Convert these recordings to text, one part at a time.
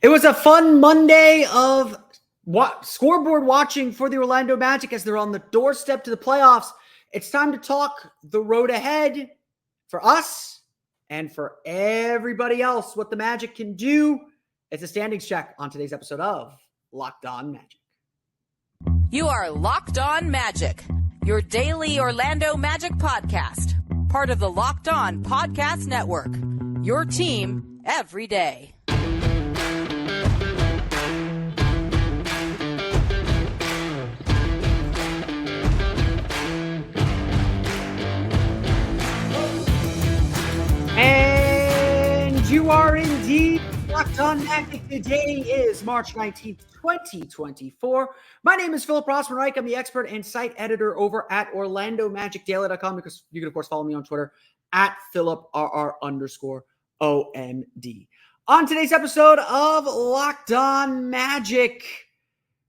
It was a fun Monday of scoreboard watching for the Orlando Magic as they're on the doorstep to the playoffs. It's time to talk the road ahead for us and for everybody else, what the Magic can do. It's a standings check on today's episode of Locked On Magic. You are Locked On Magic, your daily Orlando Magic podcast, part of the Locked On Podcast Network, your team every day. And you are indeed Locked On Magic. Today is March 19th, 2024. My name is Philip Rossman-Reich. I'm the expert and site editor over at OrlandoMagicDaily.com. Because you can, of course, follow me on Twitter at PhilipRR_OMD. On today's episode of Locked On Magic,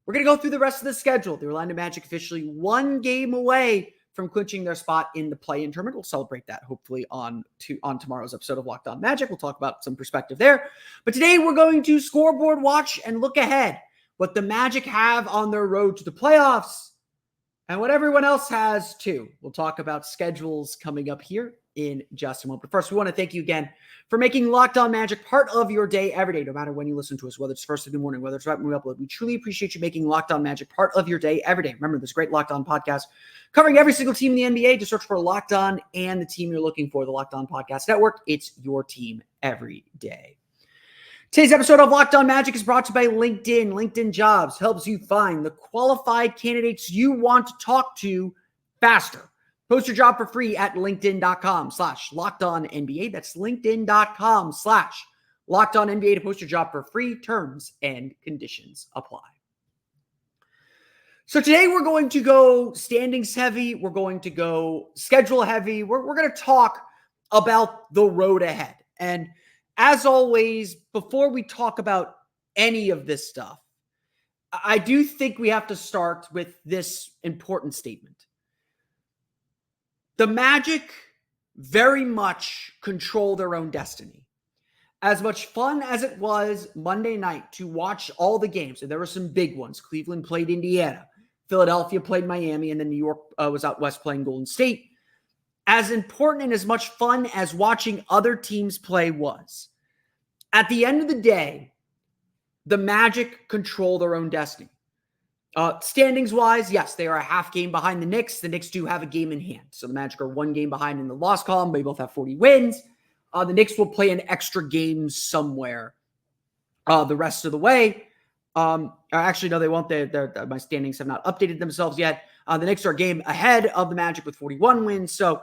we're going to go through the rest of the schedule. The Orlando Magic officially one game away from clinching their spot in the play-in tournament. We'll celebrate that hopefully on tomorrow's episode of Locked On Magic. We'll talk about some perspective there. But today we're going to scoreboard watch and look ahead what the Magic have on their road to the playoffs and what everyone else has too. We'll talk about schedules coming up here in just a moment. But first, we want to thank you again for making Locked On Magic part of your day every day, no matter when you listen to us, whether it's first thing in the morning, whether it's right when we upload. We truly appreciate you making Locked On Magic part of your day every day. Remember, this great Locked On podcast covering every single team in the NBA. Just search for Locked On and the team you're looking for, the Locked On Podcast Network. It's your team every day. Today's episode of Locked On Magic is brought to you by LinkedIn. LinkedIn Jobs helps you find the qualified candidates you want to talk to faster. Post your job for free at linkedin.com/LockedOnNBA. That's linkedin.com/LockedOnNBA to post your job for free. Terms and conditions apply. So today we're going to go standings heavy. We're going to go schedule heavy. We're going to talk about the road ahead. And as always, before we talk about any of this stuff, I do think we have to start with this important statement. The Magic very much control their own destiny. As much fun as it was Monday night to watch all the games, and there were some big ones. Cleveland played Indiana. Philadelphia played Miami, and then New York was out west playing Golden State. As important and as much fun as watching other teams play was, at the end of the day, the Magic control their own destiny. Standings-wise, yes, they are a half game behind the Knicks. The Knicks do have a game in hand. So the Magic are one game behind in the loss column. They both have 40 wins. The Knicks will play an extra game somewhere the rest of the way. Actually, no, they won't. My standings have not updated themselves yet. The Knicks are a game ahead of the Magic with 41 wins. So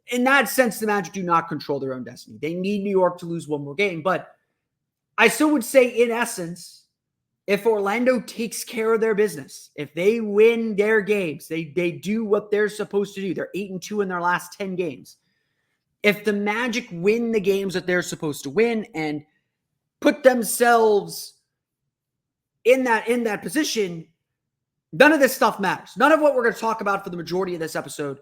in that sense, the Magic do not control their own destiny. They need New York to lose one more game. But I still would say, in essence, if Orlando takes care of their business, if they win their games, they do what they're supposed to do. They're 8-2 in their last 10 games. If the Magic win the games that they're supposed to win and put themselves in that position, none of this stuff matters. None of what we're going to talk about for the majority of this episode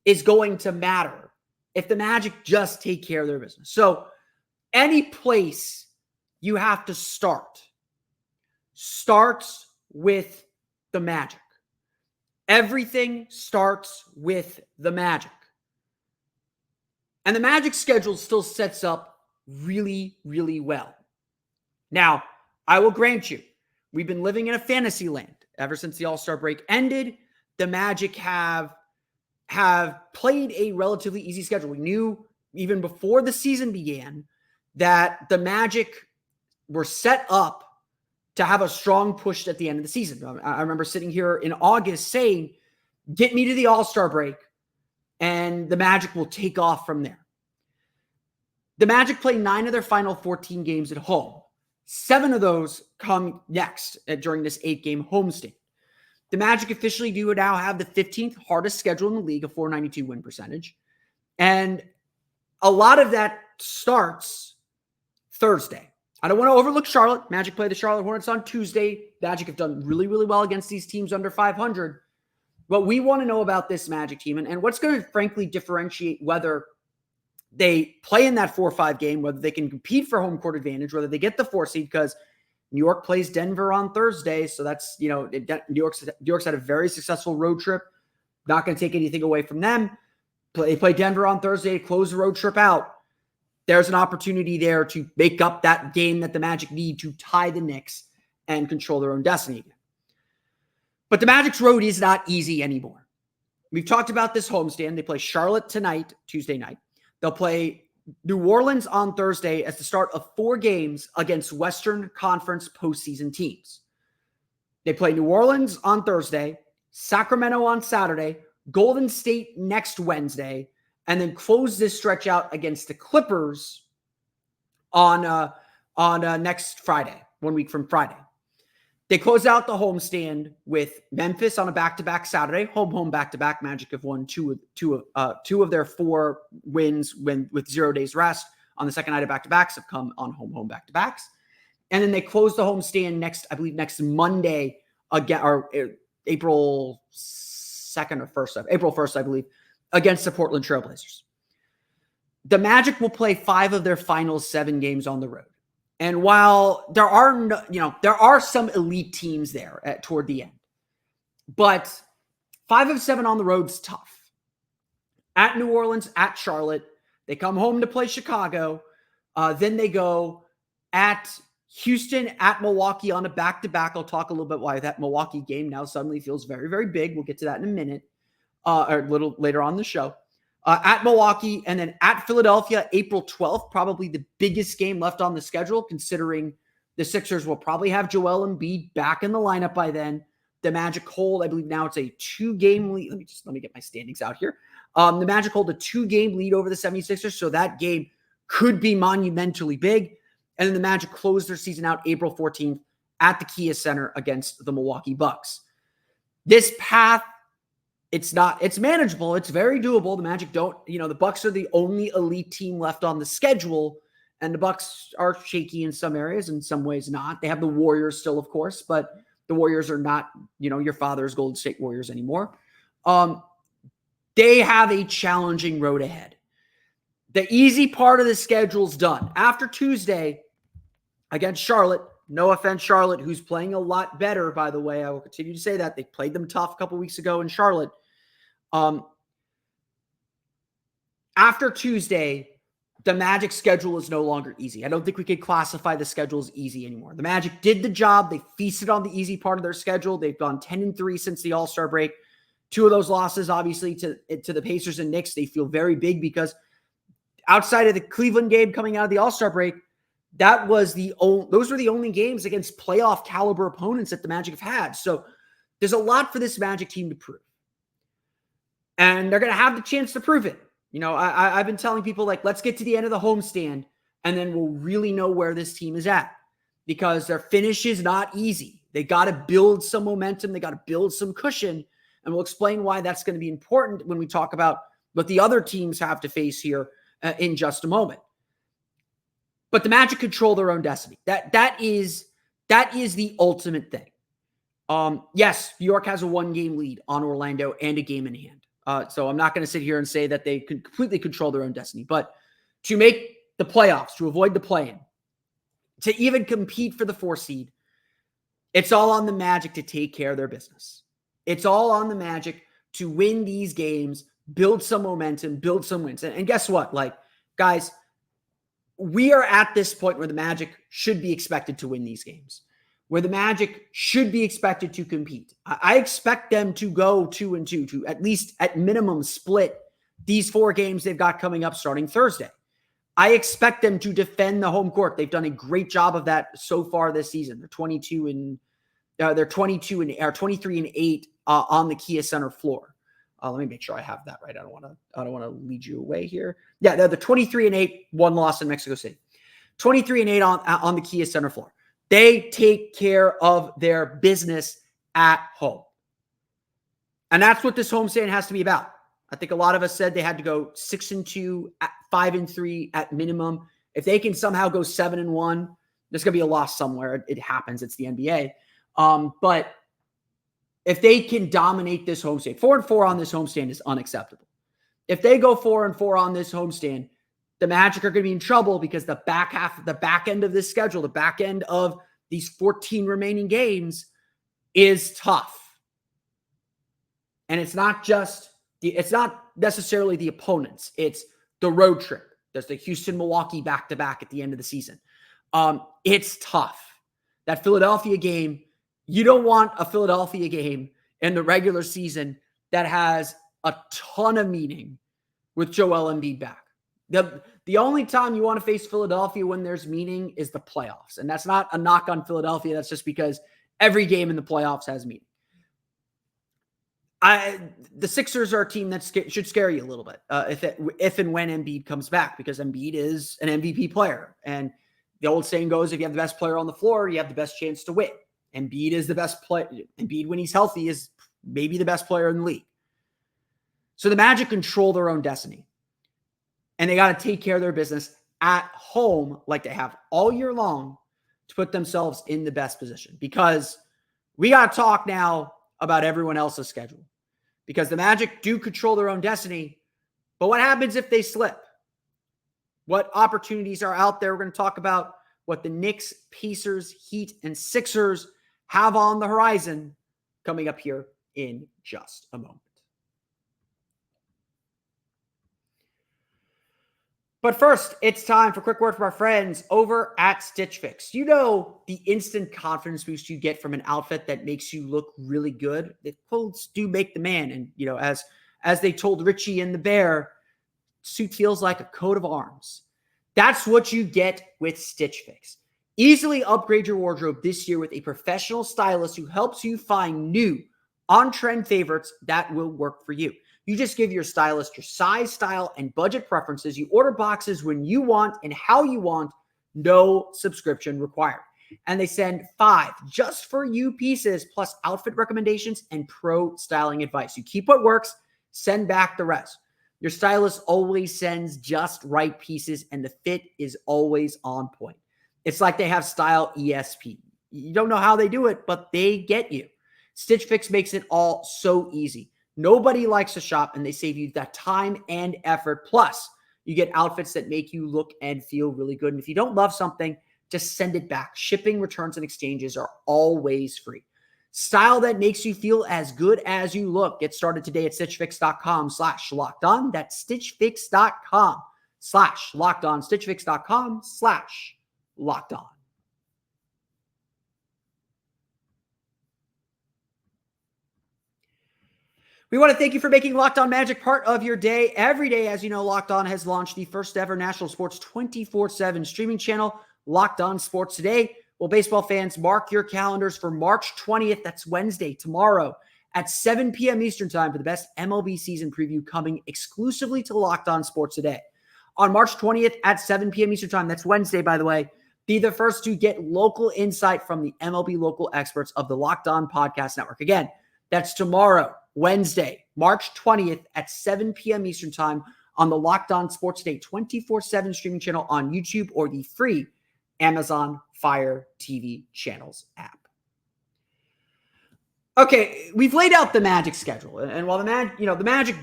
is going to matter if the Magic just take care of their business. So any place you have to starts with the Magic. Everything starts with the Magic. And the Magic schedule still sets up really, really well. Now, I will grant you, we've been living in a fantasy land ever since the All-Star break ended. The Magic have played a relatively easy schedule. We knew even before the season began that the Magic were set up to have a strong push at the end of the season. I remember sitting here in August saying, get me to the All-Star break, and the Magic will take off from there. The Magic play 9 of their final 14 games at home. 7 of those come next during this 8-game homestand. The Magic officially do now have the 15th hardest schedule in the league, a .492 win percentage. And a lot of that starts Thursday. I don't want to overlook Charlotte. Magic play the Charlotte Hornets on Tuesday. Magic have done really, really well against these teams under 500. What we want to know about this Magic team and what's going to frankly differentiate whether they play in that 4-5 game, whether they can compete for home court advantage, whether they get the 4 seed, because New York plays Denver on Thursday. So that's, New York's had a very successful road trip. Not going to take anything away from them. They play Denver on Thursday to close the road trip out. There's an opportunity there to make up that game that the Magic need to tie the Knicks and control their own destiny again. But the Magic's road is not easy anymore. We've talked about this homestand. They play Charlotte tonight, Tuesday night. They'll play New Orleans on Thursday as the start of 4 games against Western Conference postseason teams. They play New Orleans on Thursday, Sacramento on Saturday, Golden State next Wednesday, and then close this stretch out against the Clippers on next Friday, 1 week from Friday. They close out the homestand with Memphis on a back-to-back Saturday, home back-to-back. Magic have won two of their 4 wins with 0 days rest on the second night of back-to-backs have come on home back-to-backs. And then they close the homestand next Monday, again, or April 2nd or 1st, April 1st, I believe, against the Portland Trailblazers. The Magic will play 5 of their final 7 games on the road. And while there are some elite teams there toward the end, but 5 of 7 on the road is tough. At New Orleans, at Charlotte, they come home to play Chicago. Then they go at Houston, at Milwaukee on a back-to-back. I'll talk a little bit why that Milwaukee game now suddenly feels very, very big. We'll get to that in a minute, or a little later on in the show. At Milwaukee, and then at Philadelphia, April 12th, probably the biggest game left on the schedule, considering the Sixers will probably have Joel Embiid back in the lineup by then. The Magic hold, I believe now it's a 2-game lead. Let me get my standings out here. The Magic hold a 2-game lead over the 76ers, so that game could be monumentally big. And then the Magic close their season out April 14th at the Kia Center against the Milwaukee Bucks. This path, it's manageable. It's very doable. The Magic the Bucks are the only elite team left on the schedule, and the Bucks are shaky in some areas, in some ways not. They have the Warriors still, of course, but the Warriors are not, your father's Golden State Warriors anymore. They have a challenging road ahead. The easy part of the schedule's done. After Tuesday against Charlotte, no offense, Charlotte, who's playing a lot better, by the way. I will continue to say that. They played them tough a couple weeks ago in Charlotte. After Tuesday, the Magic schedule is no longer easy. I don't think we could classify the schedule as easy anymore. The Magic did the job. They feasted on the easy part of their schedule. They've gone 10-3 since the All-Star break. 2 of those losses, obviously, to the Pacers and Knicks, they feel very big because outside of the Cleveland game coming out of the All-Star break, those were the only games against playoff caliber opponents that the Magic have had. So there's a lot for this Magic team to prove. And they're going to have the chance to prove it. I've been telling people, let's get to the end of the homestand, and then we'll really know where this team is at. Because their finish is not easy. They got to build some momentum. They got to build some cushion. And we'll explain why that's going to be important when we talk about what the other teams have to face here in just a moment. But the Magic control their own destiny. That is the ultimate thing. Yes, New York has a 1-game lead on Orlando and a game in hand. So I'm not going to sit here and say that they could completely control their own destiny. But to make the playoffs, to avoid the play-in, to even compete for the 4 seed, it's all on the Magic to take care of their business. It's all on the Magic to win these games, build some momentum, build some wins. And guess what? Guys, we are at this point where the Magic should be expected to win these games, where the Magic should be expected to compete. I expect them to go 2-2, to at least at minimum split these 4 games they've got coming up starting Thursday. I expect them to defend the home court. They've done a great job of that so far this season. They're 23-8 on the Kia Center floor. Let me make sure I have that right. I don't want to lead you away here. Yeah, they're the 23-8, 1 loss in Mexico City. 23-8 on the Kia Center floor. They take care of their business at home. And that's what this homestand has to be about. I think a lot of us said they had to go 6-2, 5-3 at minimum. If they can somehow go 7-1, there's going to be a loss somewhere. It happens. It's the NBA. But if they can dominate this homestand, 4-4 on this homestand is unacceptable. If they go 4-4 on this homestand, the Magic are going to be in trouble because the back end of this schedule, the back end of these 14 remaining games is tough. And it's not necessarily the opponents. It's the road trip. There's the Houston-Milwaukee back-to-back at the end of the season. It's tough. That Philadelphia game, you don't want a Philadelphia game in the regular season that has a ton of meaning with Joel Embiid back. The only time you want to face Philadelphia when there's meaning is the playoffs. And that's not a knock on Philadelphia. That's just because every game in the playoffs has meaning. The Sixers are a team that should scare you a little bit if and when Embiid comes back, because Embiid is an MVP player. And the old saying goes, if you have the best player on the floor, you have the best chance to win. Embiid is the best player. Embiid, when he's healthy, is maybe the best player in the league. So the Magic control their own destiny. And they got to take care of their business at home like they have all year long to put themselves in the best position. Because we got to talk now about everyone else's schedule. Because the Magic do control their own destiny. But what happens if they slip? What opportunities are out there? We're going to talk about what the Knicks, Pacers, Heat, and Sixers have on the horizon coming up here in just a moment. But first, it's time for a quick word from our friends over at Stitch Fix. You know the instant confidence boost you get from an outfit that makes you look really good? The clothes do make the man. And, you know, as they told Richie and the Bear, suit feels like a coat of arms. That's what you get with Stitch Fix. Easily upgrade your wardrobe this year with a professional stylist who helps you find new, on-trend favorites that will work for you. You just give your stylist your size, style, and budget preferences. You order boxes when you want and how you want. No subscription required. And they send 5 just for you pieces, plus outfit recommendations and pro styling advice. You keep what works, send back the rest. Your stylist always sends just right pieces, and the fit is always on point. It's like they have style ESP. You don't know how they do it, but they get you. Stitch Fix makes it all so easy. Nobody likes to shop, and they save you that time and effort. Plus, you get outfits that make you look and feel really good. And if you don't love something, just send it back. Shipping, returns, and exchanges are always free. Style that makes you feel as good as you look. Get started today at stitchfix.com/lockedon. That's stitchfix.com/lockedon. stitchfix.com/lockedon. We want to thank you for making Locked On Magic part of your day every day. As you know, Locked On has launched the first ever national sports 24/7 streaming channel, Locked On Sports Today. Well, baseball fans, mark your calendars for March 20th. That's Wednesday, tomorrow at 7 p.m. Eastern time for the best MLB season preview coming exclusively to Locked On Sports Today. On March 20th at 7 p.m. Eastern time, that's Wednesday, by the way, be the first to get local insight from the MLB local experts of the Locked On Podcast Network. Again, that's tomorrow, Wednesday, March 20th at 7 p.m. Eastern time on the Locked On Sports Today 24/7 streaming channel on YouTube or the free Amazon Fire TV channels app. Okay, we've laid out the Magic schedule, and while the Magic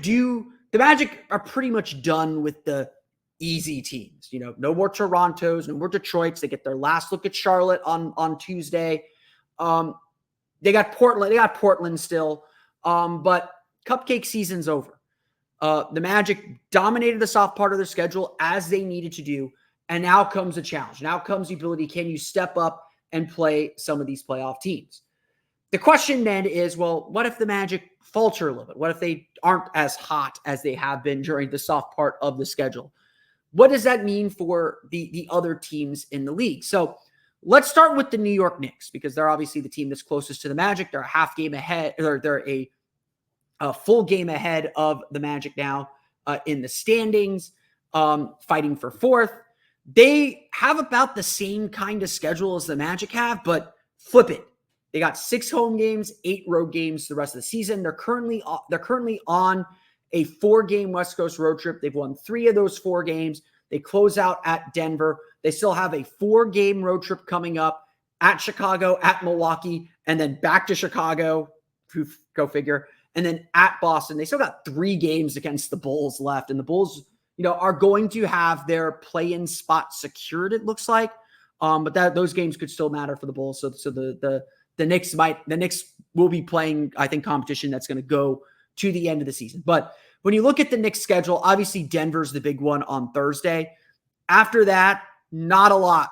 are pretty much done with the easy teams. You know, no more Torontos, no more Detroits. They get their last look at Charlotte on Tuesday. They got Portland. They got Portland still. But cupcake season's over. The Magic dominated the soft part of their schedule as they needed to do. And now comes the challenge. Now comes the ability. Can you step up and play some of these playoff teams? The question then is, well, what if the Magic falter a little bit? What if they aren't as hot as they have been during the soft part of the schedule? What does that mean for the other teams in the league? So let's start with the New York Knicks, because they're obviously the team that's closest to the Magic. They're a half game ahead, or they're a full game ahead of the Magic now in the standings, fighting for fourth. They have about the same kind of schedule as the Magic have, but flip it. They got 6 home games, 8 road games the rest of the season. They're currently on a 4-game West Coast road trip. They've won 3 of those 4 games. They close out at Denver. They still have a 4-game road trip coming up at Chicago, at Milwaukee, and then back to Chicago, go figure, and then at Boston. They still got 3 games against the Bulls left, and the Bulls, are going to have their play-in spot secured, it looks like. But those games could still matter for the Bulls. So the Knicks will be playing, I think, competition that's going to go to the end of the season. But when you look at the Knicks schedule, obviously Denver's the big one on Thursday. After that, not a lot.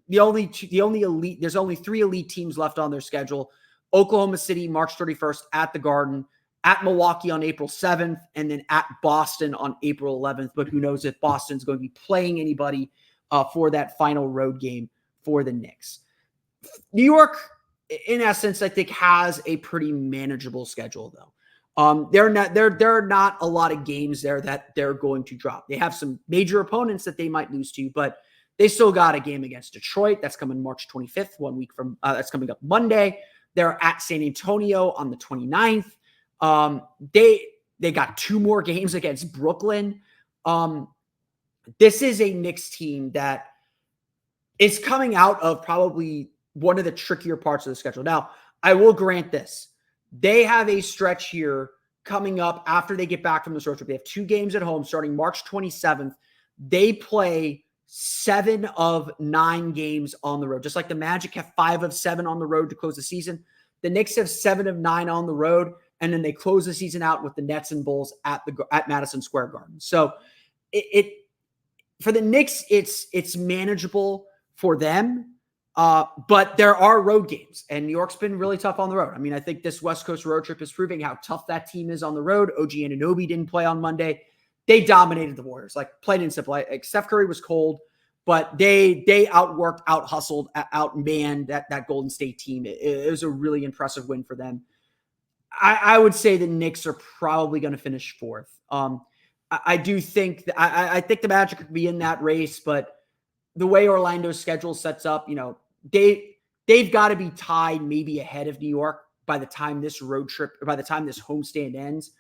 There's only 3 elite teams left on their schedule. Oklahoma City, March 31st at the Garden, at Milwaukee on April 7th, and then at Boston on April 11th. But who knows if Boston's going to be playing anybody for that final road game for the Knicks. New York, in essence, I think has a pretty manageable schedule, though. There are not a lot of games there that they're going to drop. They have some major opponents that they might lose to, but they still got a game against Detroit. That's coming March 25th, 1 week from that's coming up Monday. They're at San Antonio on the 29th. They got 2 more games against Brooklyn. This is a Knicks team that is coming out of probably one of the trickier parts of the schedule. Now, I will grant this. They have a stretch here coming up after they get back from this road trip. They have 2 games at home starting March 27th. They play 7 of 9 games on the road. Just like the Magic have 5 of 7 on the road to close the season. The Knicks have 7 of 9 on the road, and then they close the season out with the Nets and Bulls at Madison Square Garden. So for the Knicks, it's manageable for them. But there are road games, and New York's been really tough on the road. I mean, I think this West Coast road trip is proving how tough that team is on the road. OG Anunoby didn't play on Monday. They dominated the Warriors, like plain and simple. Steph Curry was cold, but they outworked, out-hustled, outmanned that Golden State team. It was a really impressive win for them. I would say the Knicks are probably going to finish 4th. I do think I think the Magic could be in that race, but the way Orlando's schedule sets up, they've got to be tied maybe ahead of New York by the time this road trip, or by the time this homestand ends.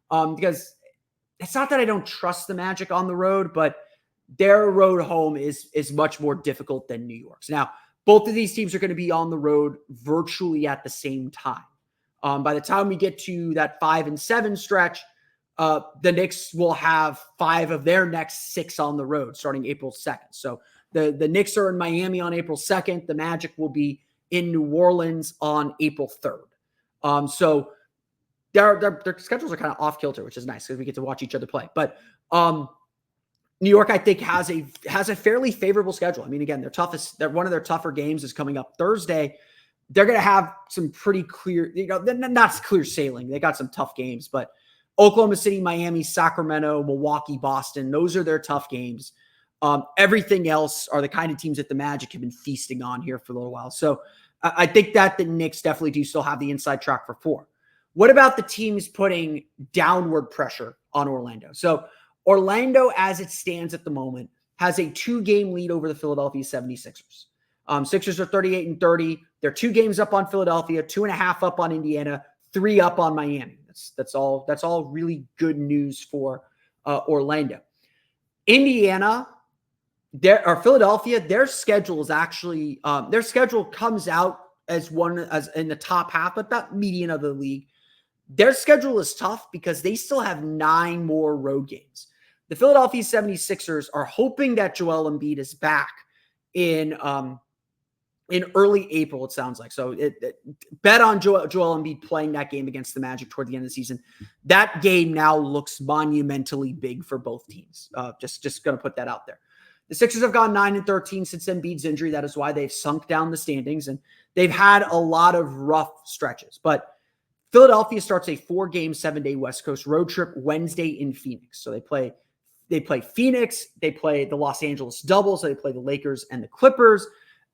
Because it's not that I don't trust the Magic on the road, but their road home is much more difficult than New York's. Now, both of these teams are going to be on the road virtually at the same time. By the time we get to that 5 and 7 stretch, the Knicks will have 5 of their next 6 on the road starting April 2nd. So the Knicks are in Miami on April 2nd. The Magic will be in New Orleans on April 3rd. So their schedules are kind of off kilter, which is nice because we get to watch each other play. But New York, I think, has a fairly favorable schedule. I mean, again, one of their tougher games is coming up Thursday. They're going to have some pretty clear, not clear sailing. They got some tough games, but Oklahoma City, Miami, Sacramento, Milwaukee, Boston, those are their tough games. Everything else are the kind of teams that the Magic have been feasting on here for a little while. So I think that the Knicks definitely do still have the inside track for 4. What about the teams putting downward pressure on Orlando? So Orlando, as it stands at the moment, has a 2-game lead over the Philadelphia 76ers. Sixers are 38-30. They're 2 games up on Philadelphia, 2.5 up on Indiana, 3 up on Miami. That's all really good news for Orlando. Indiana, Philadelphia, their schedule is actually their schedule comes out as in the top half, but not median of the league. Their schedule is tough because they still have 9 more road games. The Philadelphia 76ers are hoping that Joel Embiid is back in early April, it sounds like. So bet on Joel Embiid playing that game against the Magic toward the end of the season. That game now looks monumentally big for both teams. Just going to put that out there. The Sixers have gone 9-13 since Embiid's injury. That is why they've sunk down the standings, and they've had a lot of rough stretches. But Philadelphia starts a 4-game, 7-day West Coast road trip Wednesday in Phoenix. So they play Phoenix, they play the Los Angeles Doubles, so they play the Lakers and the Clippers.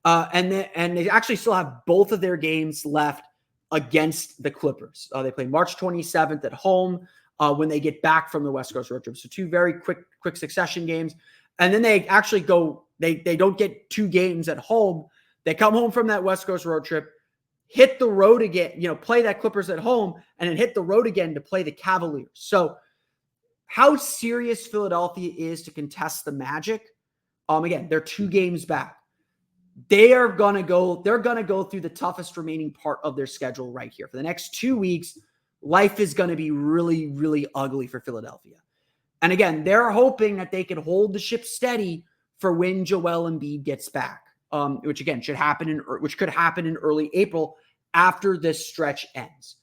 And they actually still have both of their games left against the Clippers. They play March 27th at home when they get back from the West Coast road trip. So 2 very quick succession games. And then they actually they don't get 2 games at home. They come home from that West Coast road trip, hit the road again, play that Clippers at home, and then hit the road again to play the Cavaliers. So how serious Philadelphia is to contest the Magic. Again, they're 2 games back. They're going to go through the toughest remaining part of their schedule right here. For the next 2 weeks, life is going to be really, really ugly for Philadelphia. And again, they're hoping that they can hold the ship steady for when Joel Embiid gets back. which again which could happen in early April after this stretch ends.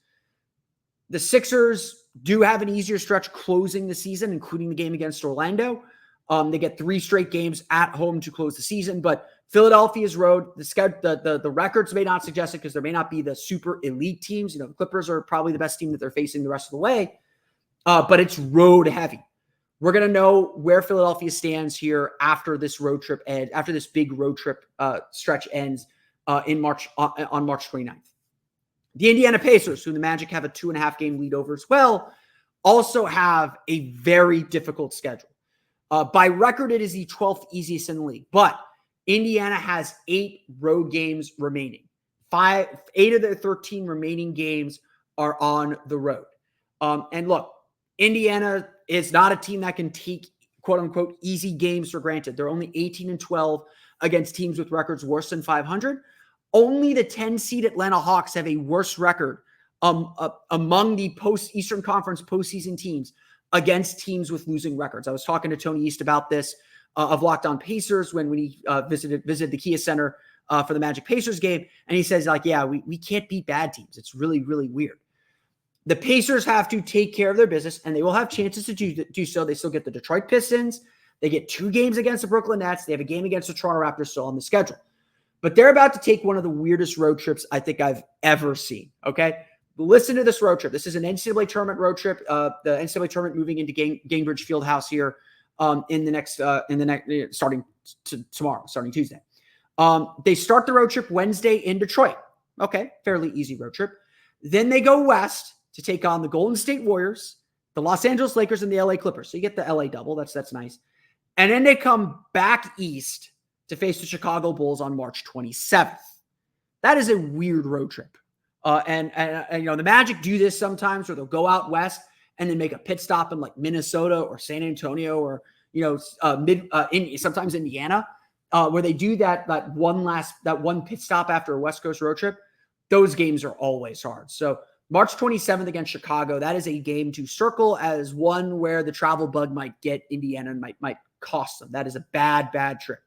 The Sixers do have an easier stretch closing the season, including the game against Orlando. They get 3 straight games at home to close the season, but Philadelphia's road, the records may not suggest it because there may not be the super elite teams. The Clippers are probably the best team that they're facing the rest of the way, but it's road heavy. We're going to know where Philadelphia stands here after this road trip ends, after this big road trip stretch ends in March on March 29th. The Indiana Pacers, who the Magic have a 2.5 game lead over as well, also have a very difficult schedule. By record, it is the 12th easiest in the league, but Indiana has 8 road games remaining. 8 of their 13 remaining games are on the road. And look, Indiana is not a team that can take quote unquote easy games for granted. They're only 18-12 against teams with records worse than 500. Only the 10 seed Atlanta Hawks have a worse record among the Eastern Conference postseason teams against teams with losing records. I was talking to Tony East about this of Locked On Pacers when he visited the Kia Center for the Magic Pacers game. And he says, like, yeah, we can't beat bad teams. It's really, really weird. The Pacers have to take care of their business, and they will have chances to do so. They still get the Detroit Pistons. They get 2 games against the Brooklyn Nets. They have a game against the Toronto Raptors still on the schedule. But they're about to take one of the weirdest road trips I think I've ever seen, okay? Listen to this road trip. This is an NCAA tournament road trip. The NCAA tournament moving into Gainbridge Fieldhouse here starting tomorrow, starting Tuesday. They start the road trip Wednesday in Detroit. Okay, fairly easy road trip. Then they go west to take on the Golden State Warriors, the Los Angeles Lakers, and the LA Clippers. So you get the LA double. That's nice. And then they come back east to face the Chicago Bulls on March 27th. That is a weird road trip. And the Magic do this sometimes where they'll go out west and then make a pit stop in like Minnesota or San Antonio or, sometimes Indiana, where they do that one pit stop after a West Coast road trip. Those games are always hard. So March 27th against Chicago, that is a game to circle as one where the travel bug might get Indiana and might cost them. That is a bad trip.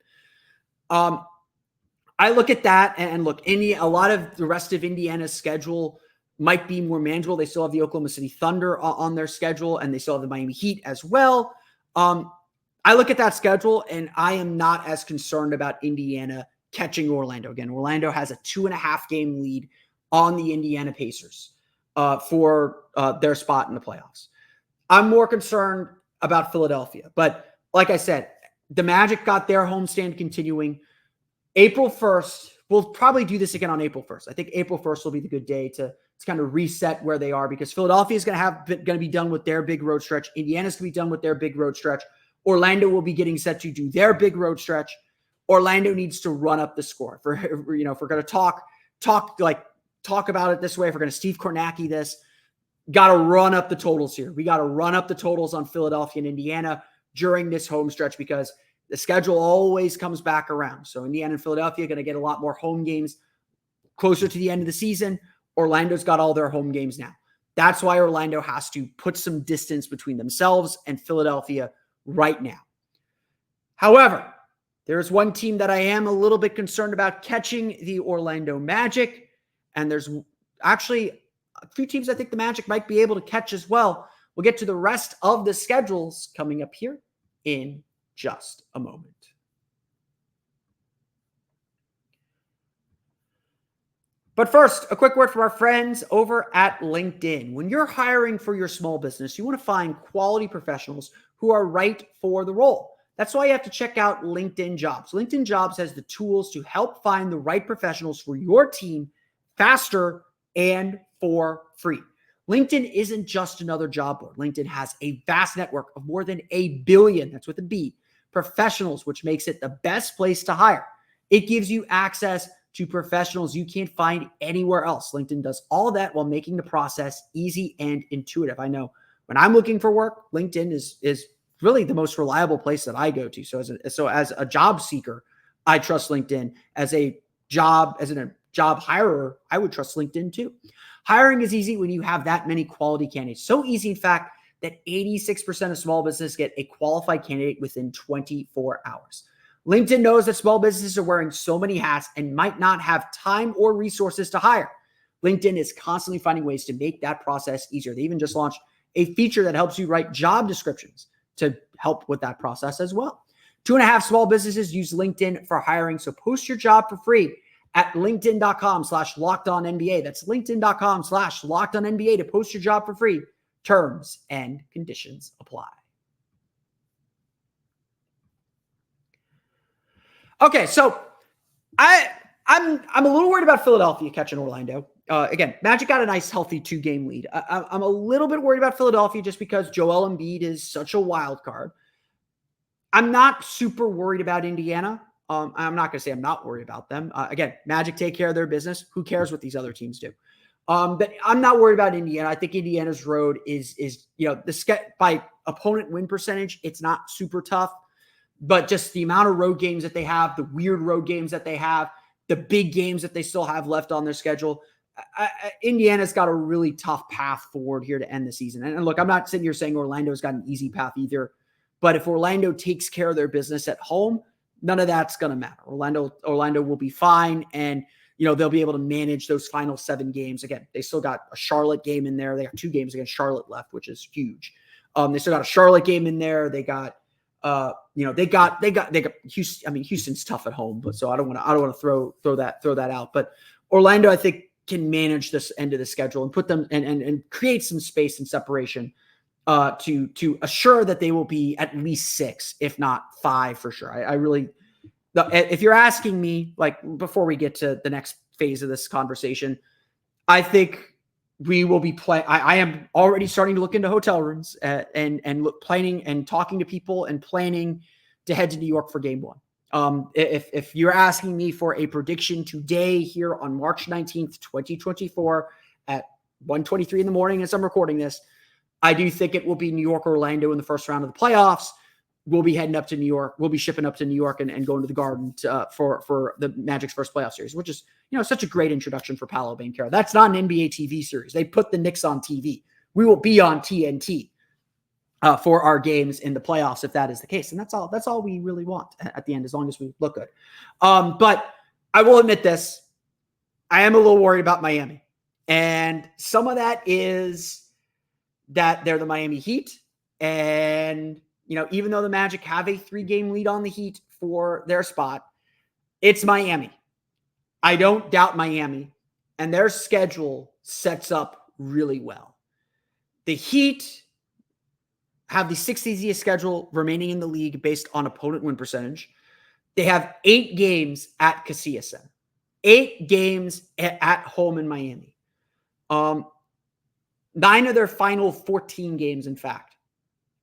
I look at that and look, a lot of the rest of Indiana's schedule might be more manageable. They still have the Oklahoma City Thunder on their schedule, and they still have the Miami Heat as well. I look at that schedule, and I am not as concerned about Indiana catching Orlando. Again, Orlando has a 2.5 game lead on the Indiana Pacers for their spot in the playoffs. I'm more concerned about Philadelphia. But like I said, the Magic got their homestand continuing. April 1st, we'll probably do this again on April 1st. I think April 1st will be the good day to kind of reset where they are because Philadelphia is going to be done with their big road stretch. Indiana's going to be done with their big road stretch. Orlando will be getting set to do their big road stretch. Orlando needs to run up the score. If we're going to talk about it this way, if we're going to Steve Kornacki this, got to run up the totals here. We got to run up the totals on Philadelphia and Indiana during this home stretch because the schedule always comes back around. So Indiana and Philadelphia are going to get a lot more home games closer to the end of the season. Orlando's got all their home games now. That's why Orlando has to put some distance between themselves and Philadelphia right now. However, there's one team that I am a little bit concerned about catching, the Orlando Magic. And there's actually a few teams I think the Magic might be able to catch as well. We'll get to the rest of the schedules coming up here in just a moment. But first, a quick word from our friends over at LinkedIn. When you're hiring for your small business, you want to find quality professionals who are right for the role. That's why you have to check out LinkedIn Jobs. LinkedIn Jobs has the tools to help find the right professionals for your team faster and for free. LinkedIn isn't just another job board. LinkedIn has a vast network of more than 1 billion, that's with a B, professionals, which makes it the best place to hire. It gives you access to professionals you can't find anywhere else. LinkedIn does all that while making the process easy and intuitive. I know when I'm looking for work, LinkedIn is really the most reliable place that I go to. So as a job seeker, I trust LinkedIn. As a job hirer, I would trust LinkedIn too. Hiring is easy when you have that many quality candidates. So easy, in fact, that 86% of small businesses get a qualified candidate within 24 hours. LinkedIn knows that small businesses are wearing so many hats and might not have time or resources to hire. LinkedIn is constantly finding ways to make that process easier. They even just launched a feature that helps you write job descriptions to help with that process as well. 2.5 small businesses use LinkedIn for hiring. So post your job for free at linkedin.com/lockedonnba. That's linkedin.com/lockedonnba to post your job for free. Terms and conditions apply. Okay, so I'm a little worried about Philadelphia catching Orlando. Again, Magic got a nice, healthy 2-game lead. I'm a little bit worried about Philadelphia just because Joel Embiid is such a wild card. I'm not super worried about Indiana. I'm not going to say I'm not worried about them. Again, Magic take care of their business. Who cares what these other teams do? But I'm not worried about Indiana. I think Indiana's road is by opponent win percentage, it's not super tough. But just the amount of road games that they have, the weird road games that they have, the big games that they still have left on their schedule, Indiana's got a really tough path forward here to end the season. And look, I'm not sitting here saying Orlando's got an easy path either. But if Orlando takes care of their business at home, none of that's going to matter. Orlando will be fine, and they'll be able to manage those final 7 games. Again, they still got a Charlotte game in there. They got 2 games against Charlotte left, which is huge. They still got a Charlotte game in there. They got they got Houston. I mean, Houston's tough at home, but so I don't want to throw that out. But Orlando, I think, can manage this end of the schedule and put them and create some space and separation to assure that they will be at least 6, if not 5 for sure. I really, if you're asking me, like before we get to the next phase of this conversation, I think we will be playing. I am already starting to look into hotel rooms and planning and talking to people and planning to head to New York for game 1. If you're asking me for a prediction today here on March 19th, 2024 at 1:23 in the morning as I'm recording this, I do think it will be New York or Orlando in the first round of the playoffs. We'll be heading up to New York. We'll be shipping up to New York and going to the Garden for the Magic's first playoff series, which is, such a great introduction for Paolo Banchero. That's not an NBA TV series. They put the Knicks on TV. We will be on TNT for our games in the playoffs if that is the case. And that's all we really want at the end, as long as we look good. But I will admit this. I am a little worried about Miami. And some of that is that they're the Miami Heat. And, even though the Magic have a 3-game lead on the Heat for their spot, it's Miami. I don't doubt Miami. And their schedule sets up really well. The Heat have the 6th easiest schedule remaining in the league based on opponent win percentage. They have 8 games at Kaseya Center. 8 games at home in Miami. 9 of their final 14 games, in fact,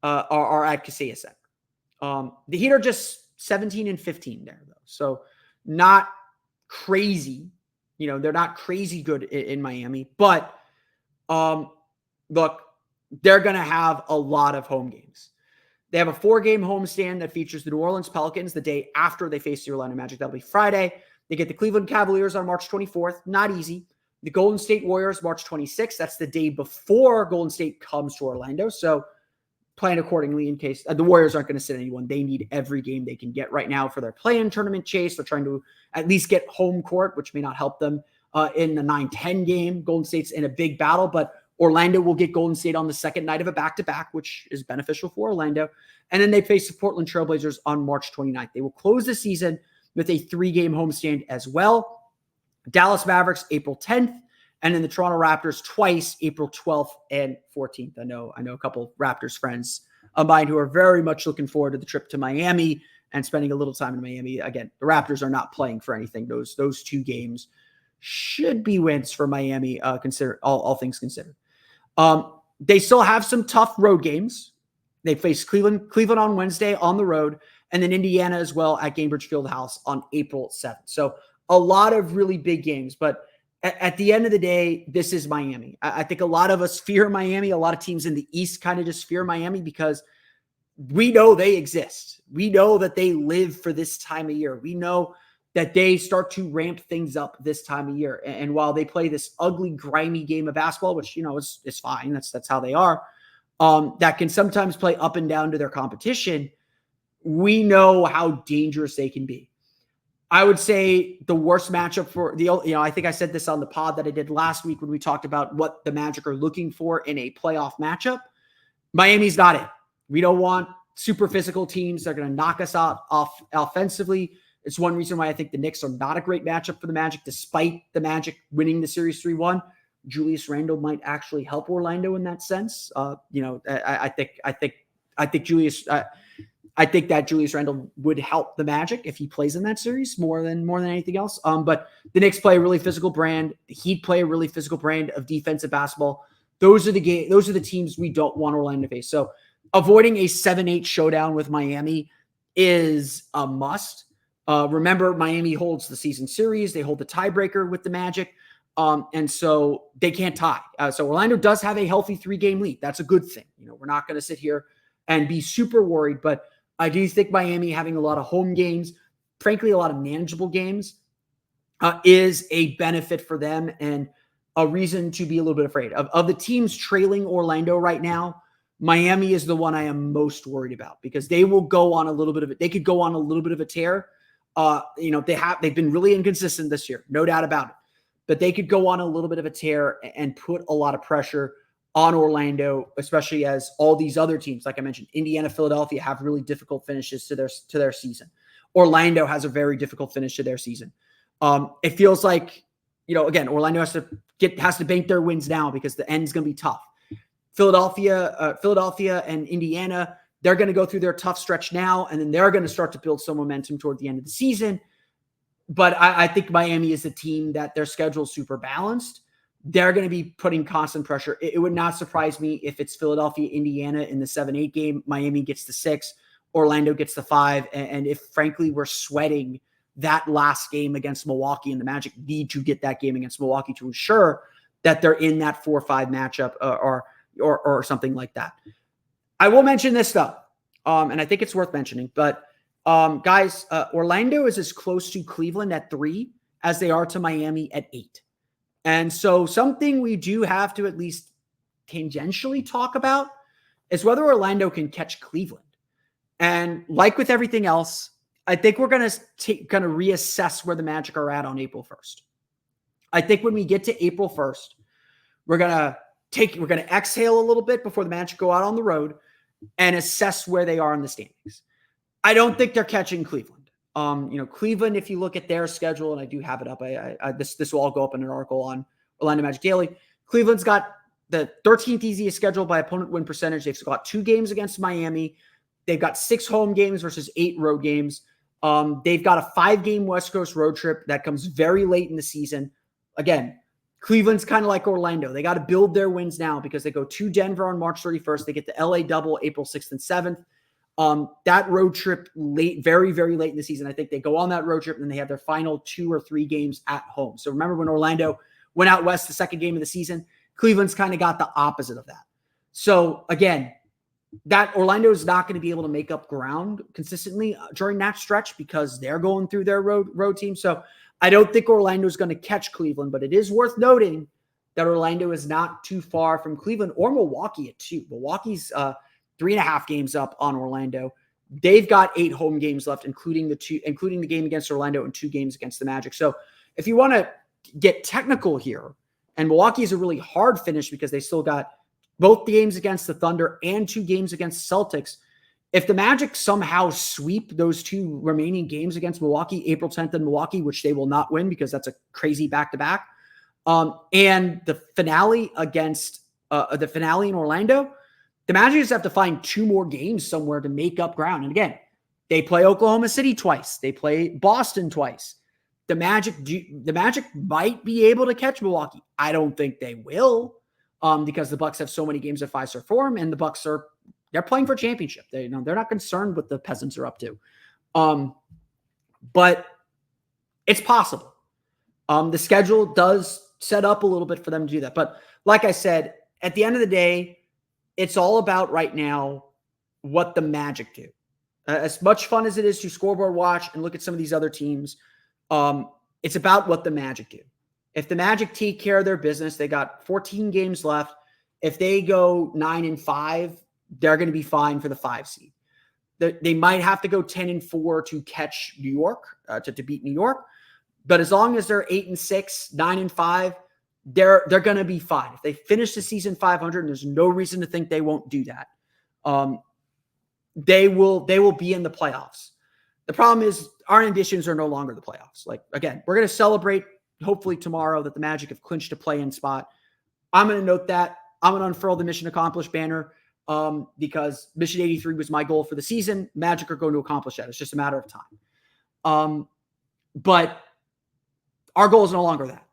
are at Kaseya Center. The Heat are just 17-15 there, though. So not crazy. They're not crazy good in Miami. But look, they're going to have a lot of home games. They have a 4-game homestand that features the New Orleans Pelicans the day after they face the Orlando Magic. That'll be Friday. They get the Cleveland Cavaliers on March 24th. Not easy. The Golden State Warriors, March 26th. That's the day before Golden State comes to Orlando. So plan accordingly in case the Warriors aren't going to sit anyone. They need every game they can get right now for their play-in tournament chase. They're trying to at least get home court, which may not help them in the 9-10 game. Golden State's in a big battle, but Orlando will get Golden State on the second night of a back-to-back, which is beneficial for Orlando. And then they face the Portland Trailblazers on March 29th. They will close the season with a 3-game homestand as well. Dallas Mavericks, April 10th. And then the Toronto Raptors twice, April 12th and 14th. I know a couple Raptors friends of mine who are very much looking forward to the trip to Miami and spending a little time in Miami. Again, the Raptors are not playing for anything. Those 2 games should be wins for Miami, consider all things considered. They still have some tough road games. They face Cleveland on Wednesday on the road, and then Indiana as well at Gainbridge Fieldhouse on April 7th. So a lot of really big games, but at the end of the day, this is Miami. I think a lot of us fear Miami. A lot of teams in the East kind of just fear Miami because we know they exist. We know that they live for this time of year. We know that they start to ramp things up this time of year. And while they play this ugly, grimy game of basketball, which, is fine. That's how they are. That can sometimes play up and down to their competition. we know how dangerous they can be. I would say the worst matchup for I think I said this on the pod that I did last week when we talked about what the Magic are looking for in a playoff matchup. Miami's not it. We don't want super physical teams that are going to knock us out off offensively. It's one reason why I think the Knicks are not a great matchup for the Magic, despite the Magic winning the series 3-1. Julius Randle might actually help Orlando in that sense. I think that Julius Randle would help the Magic if he plays in that series more than anything else. But the Knicks play a really physical brand. The Heat play a really physical brand of defensive basketball. Those are the teams we don't want Orlando to face. So avoiding a 7-8 showdown with Miami is a must. Remember, Miami holds the season series. They hold the tiebreaker with the Magic. And so they can't tie. So Orlando does have a healthy 3-game lead. That's a good thing. We're not going to sit here and be super worried, but I do think Miami having a lot of home games, frankly, a lot of manageable games, is a benefit for them and a reason to be a little bit afraid. Of the teams trailing Orlando right now, Miami is the one I am most worried about because they will go on a little bit of it. They could go on a little bit of a tear. They've been really inconsistent this year, no doubt about it. But they could go on a little bit of a tear and put a lot of pressure on Orlando, especially as all these other teams, like I mentioned, Indiana, Philadelphia, have really difficult finishes to their season. Orlando has a very difficult finish to their season. It feels like, Orlando has to bank their wins now because the end's going to be tough. Philadelphia and Indiana, they're going to go through their tough stretch now, and then they're going to start to build some momentum toward the end of the season. But I think Miami is a team that their schedule is super balanced. They're going to be putting constant pressure. It would not surprise me if it's Philadelphia, Indiana in the 7-8 game. Miami gets the 6, Orlando gets the 5. And if, frankly, we're sweating that last game against Milwaukee and the Magic need to get that game against Milwaukee to ensure that they're in that 4-5 matchup or something like that. I will mention this, though, and I think it's worth mentioning. But, guys, Orlando is as close to Cleveland at 3 as they are to Miami at 8. And so something we do have to at least tangentially talk about is whether Orlando can catch Cleveland. And like with everything else, I think we're going to reassess where the Magic are at on April 1st. I think when we get to April 1st, we're going to exhale a little bit before the Magic go out on the road and assess where they are in the standings. I don't think they're catching Cleveland. Cleveland, if you look at their schedule, and I do have it up, this will all go up in an article on Orlando Magic Daily. Cleveland's got the 13th easiest schedule by opponent win percentage. They've got 2 games against Miami. They've got 6 home games versus 8 road games. They've got a 5-game West Coast road trip that comes very late in the season. Again, Cleveland's kind of like Orlando. They got to build their wins now because they go to Denver on March 31st. They get the LA double April 6th and 7th. That road trip late, very, very late in the season. I think they go on that road trip and then they have their final 2 or 3 games at home. So remember when Orlando went out west the second game of the season, Cleveland's kind of got the opposite of that. So again, that Orlando is not going to be able to make up ground consistently during that stretch because they're going through their road team. So I don't think Orlando is going to catch Cleveland, but it is worth noting that Orlando is not too far from Cleveland or Milwaukee at 2. Milwaukee's 3.5 games up on Orlando. They've got 8 home games left, including the game against Orlando and 2 games against the Magic. So if you want to get technical here, and Milwaukee is a really hard finish because they still got both the games against the Thunder and 2 games against Celtics. If the Magic somehow sweep those 2 remaining games against Milwaukee, April 10th in Milwaukee, which they will not win because that's a crazy back-to-back, and the finale in Orlando, the Magic just have to find 2 more games somewhere to make up ground. And again, they play Oklahoma City twice. They play Boston twice. The Magic might be able to catch Milwaukee. I don't think they will because the Bucks have so many games at 5-star form, and the Bucks they're playing for a championship. They're not concerned what the peasants are up to. But it's possible. The schedule does set up a little bit for them to do that. But like I said, at the end of the day, it's all about right now what the Magic do. As much fun as it is to scoreboard watch and look at some of these other teams, it's about what the Magic do. If the Magic take care of their business, they got 14 games left. If they go 9-5, they're going to be fine for the 5 seed. They might have to go 10-4 to catch New York, to beat New York. But as long as they're 8-6, 9-5, they're going to be fine. If they finish the season 500, and there's no reason to think they won't do that, they will be in the playoffs. The problem is our ambitions are no longer the playoffs. Like, again, we're going to celebrate hopefully tomorrow that the Magic have clinched a play-in spot. I'm going to note that. I'm going to unfurl the mission accomplished banner because mission 83 was my goal for the season. Magic are going to accomplish that. It's just a matter of time. But our goal is no longer that.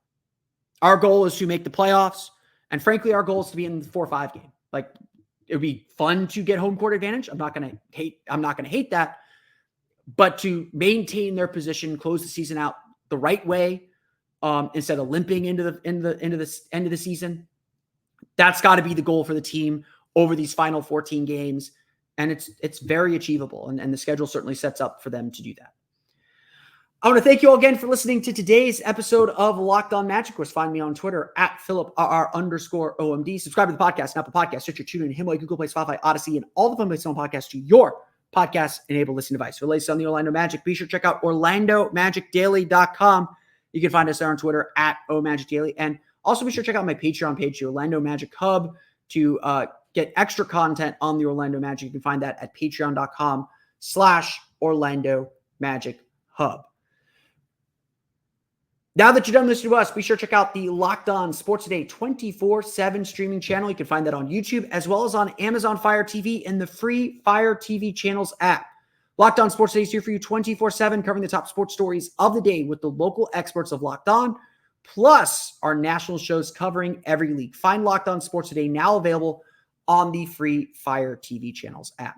Our goal is to make the playoffs. And frankly, our goal is to be in the 4-5 game. Like, it would be fun to get home court advantage. I'm not going to hate that. But to maintain their position, close the season out the right way, instead of limping into the end of the season, that's got to be the goal for the team over these final 14 games. And it's very achievable. And the schedule certainly sets up for them to do that. I want to thank you all again for listening to today's episode of Locked On Magic. Of course, find me on Twitter at @PhilipRR_OMD. Subscribe to the podcast, Apple Podcasts, Stitcher, TuneIn, Himalaya, Google Play, Spotify, Odyssey, and all the fun places on podcasts to your podcast-enabled listening device. For the latest on the Orlando Magic, be sure to check out OrlandoMagicDaily.com. You can find us there on Twitter at OMagicDaily. And also be sure to check out my Patreon page, the Orlando Magic Hub, to get extra content on the Orlando Magic. You can find that at patreon.com/Orlando Magic Hub. Now that you're done listening to us, be sure to check out the Locked On Sports Today 24/7 streaming channel. You can find that on YouTube as well as on Amazon Fire TV and the free Fire TV channels app. Locked On Sports Today is here for you 24/7, covering the top sports stories of the day with the local experts of Locked On, plus our national shows covering every league. Find Locked On Sports Today now available on the free Fire TV channels app.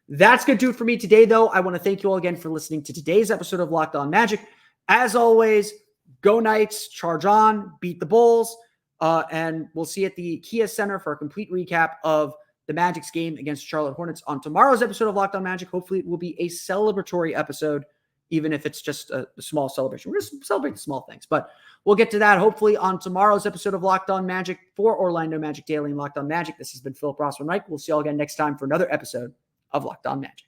That's going to do it for me today, though. I want to thank you all again for listening to today's episode of Locked On Magic. As always, go Knights, charge on, beat the Bulls, and we'll see you at the Kia Center for a complete recap of the Magic's game against Charlotte Hornets on tomorrow's episode of Locked On Magic. Hopefully it will be a celebratory episode, even if it's just a small celebration. We're going to celebrate the small things, but we'll get to that hopefully on tomorrow's episode of Locked On Magic. For Orlando Magic Daily and Locked On Magic, this has been Philip Rossman-Reich. We'll see you all again next time for another episode of Locked On Magic.